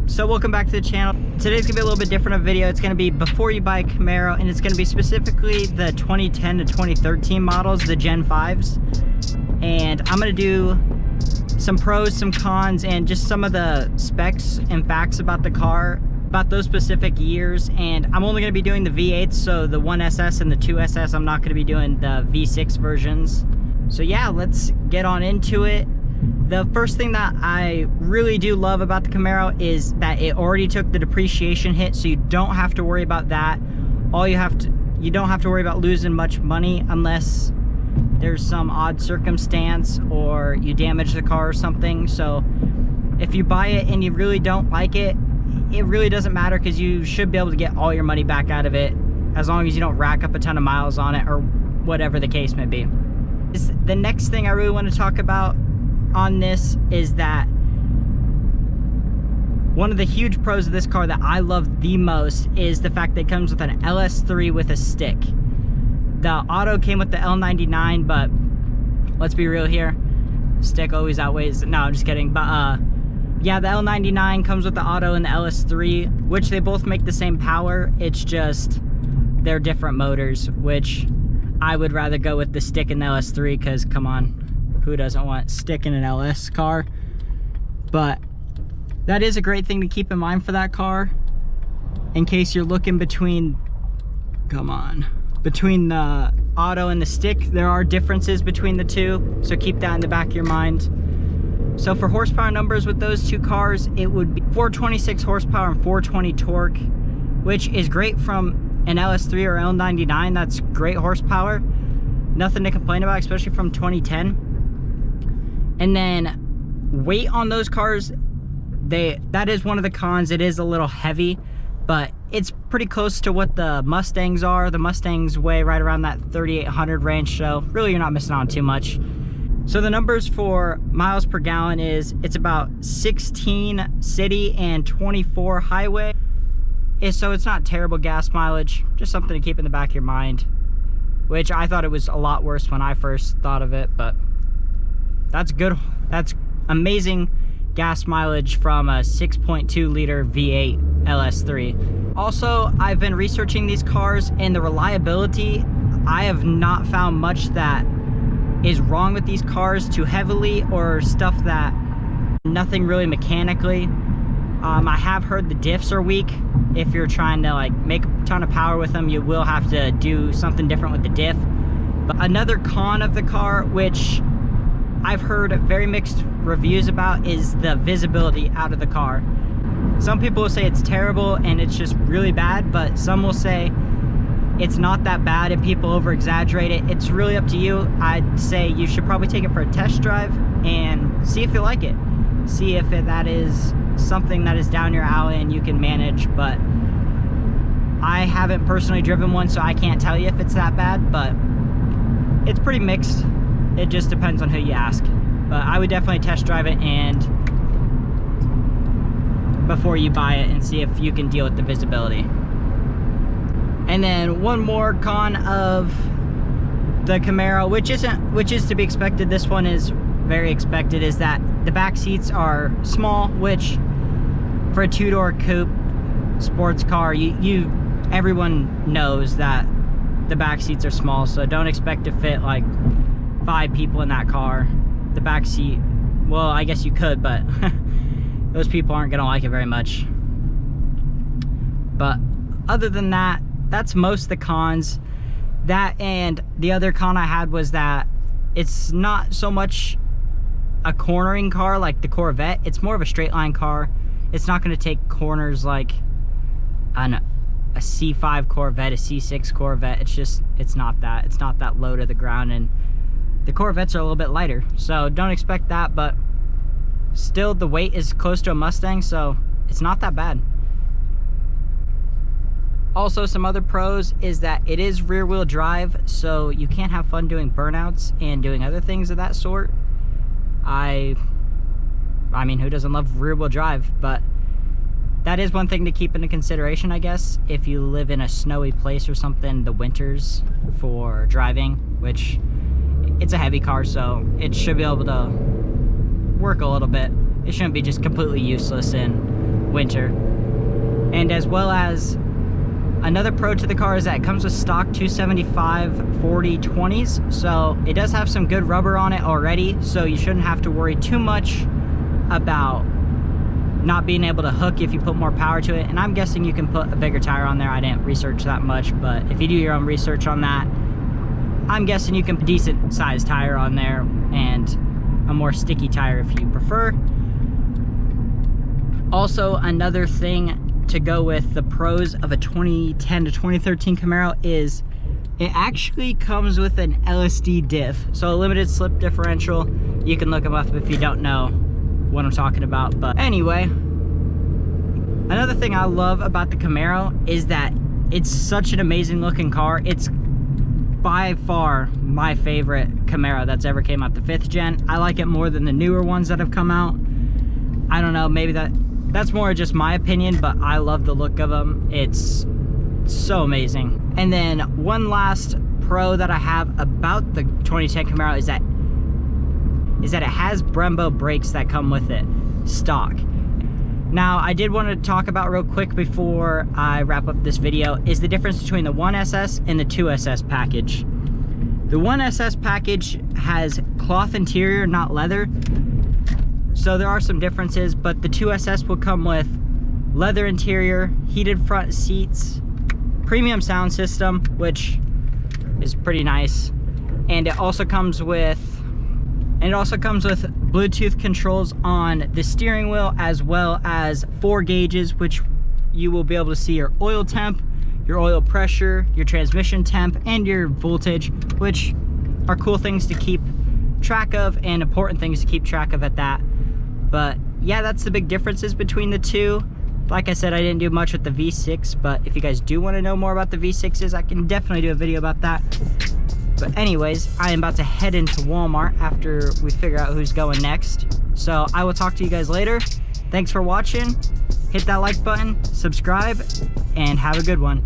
So welcome back to the channel. Today's gonna be a little bit different of a video. It's gonna be before you buy a Camaro, and it's gonna be specifically the 2010 to 2013 models, the Gen 5s. And I'm gonna do some pros, some cons, and just some of the specs and facts about the car, about those specific years. And I'm only gonna be doing the V8s, so the 1SS and the 2SS. I'm not gonna be doing the V6 versions. So yeah, let's get on into it. The first thing that I really do love about the Camaro is that it already took the depreciation hit, so you don't have to worry about that. You don't have to worry about losing much money unless there's some odd circumstance or you damage the car or something. So if you buy it and you really don't like it, it really doesn't matter, because you should be able to get all your money back out of it as long as you don't rack up a ton of miles on it or whatever the case may be. The next thing I really want to talk about on this is that one of the huge pros of this car that I love the most is the fact that it comes with an LS3 with a stick. The auto came with the L99, but let's be real here, stick always outweighs, no, I'm just kidding. But yeah, the L99 comes with the auto and the LS3, which they both make the same power. It's just they're different motors, which I would rather go with the stick in the LS3, because come on, who doesn't want stick in an LS car? But that is a great thing to keep in mind for that car, in case you're looking between the auto and the stick. There are differences between the two, so keep that in the back of your mind. So for horsepower numbers with those two cars, it would be 426 horsepower and 420 torque, which is great from an LS3 or L99. That's great horsepower, nothing to complain about, especially from 2010. And then weight on those cars, that is one of the cons. It is a little heavy, but it's pretty close to what the Mustangs are. The Mustangs weigh right around that 3,800 range, so really you're not missing on too much. So the numbers for miles per gallon it's about 16 city and 24 highway. So it's not terrible gas mileage, just something to keep in the back of your mind, which I thought it was a lot worse when I first thought of it, but that's good. That's amazing gas mileage from a 6.2 liter V8 LS3. Also, I've been researching these cars, and the reliability, I have not found much that is wrong with these cars too heavily, or stuff that nothing really mechanically. I have heard the diffs are weak. If you're trying to like make a ton of power with them, you will have to do something different with the diff. But another con of the car, which I've heard very mixed reviews about, is the visibility out of the car. Some people will say it's terrible and it's just really bad, but some will say it's not that bad and people over exaggerate it. It's really up to you. I'd say you should probably take it for a test drive and see if you like it. See if that is something that is down your alley and you can manage. But I haven't personally driven one, so I can't tell you if it's that bad, but it's pretty mixed. It just depends on who you ask. But I would definitely test drive it and before you buy it, and see if you can deal with the visibility. And then one more con of the Camaro, which is to be expected, this one is very expected, is that the back seats are small, which for a two-door coupe sports car, everyone knows that the back seats are small, so don't expect to fit like 5 people in that car. The back seat, well, I guess you could, but those people aren't gonna like it very much. But other than that, that's most of the cons. That, and the other con I had was that it's not so much a cornering car like the Corvette. It's more of a straight line car. It's not going to take corners like a C5 Corvette, a C6 Corvette. It's not that. It's not that low to the ground, and the Corvettes are a little bit lighter, so don't expect that. But still, the weight is close to a Mustang, so it's not that bad. Also, some other pros is that it is rear wheel drive, so you can have fun doing burnouts and doing other things of that sort. I mean, who doesn't love rear wheel drive? But that is one thing to keep into consideration, I guess, if you live in a snowy place or something, the winters for driving, which it's a heavy car, so it should be able to work a little bit. It shouldn't be just completely useless in winter. And as well as another pro to the car is that it comes with stock 275/40/20s, so it does have some good rubber on it already, so you shouldn't have to worry too much about not being able to hook if you put more power to it. And I'm guessing you can put a bigger tire on there. I didn't research that much, but if you do your own research on that, I'm guessing you can put a decent sized tire on there and a more sticky tire if you prefer. Also, another thing to go with the pros of a 2010 to 2013 Camaro is it actually comes with an LSD diff, so a limited slip differential. You can look them up if you don't know what I'm talking about. But anyway, another thing I love about the Camaro is that it's such an amazing looking car. It's by far my favorite Camaro that's ever came out, the 5th gen. I like it more than the newer ones that have come out. I don't know, maybe that's more just my opinion, but I love the look of them. It's so amazing. And then one last pro that I have about the 2010 Camaro is that it has Brembo brakes that come with it, stock. Now, I did want to talk about real quick before I wrap up this video is the difference between the 1SS and the 2SS package. The 1SS package has cloth interior, not leather, so there are some differences, but the 2SS will come with leather interior, heated front seats, premium sound system, which is pretty nice, and it also comes with Bluetooth controls on the steering wheel, as well as 4 gauges, which you will be able to see your oil temp, your oil pressure, your transmission temp, and your voltage, which are cool things to keep track of and important things to keep track of at that. But yeah, that's the big differences between the two. Like I said, I didn't do much with the V6, but if you guys do want to know more about the V6s, I can definitely do a video about that. But anyways, I am about to head into Walmart after we figure out who's going next. So I will talk to you guys later. Thanks for watching. Hit that like button, subscribe, and have a good one.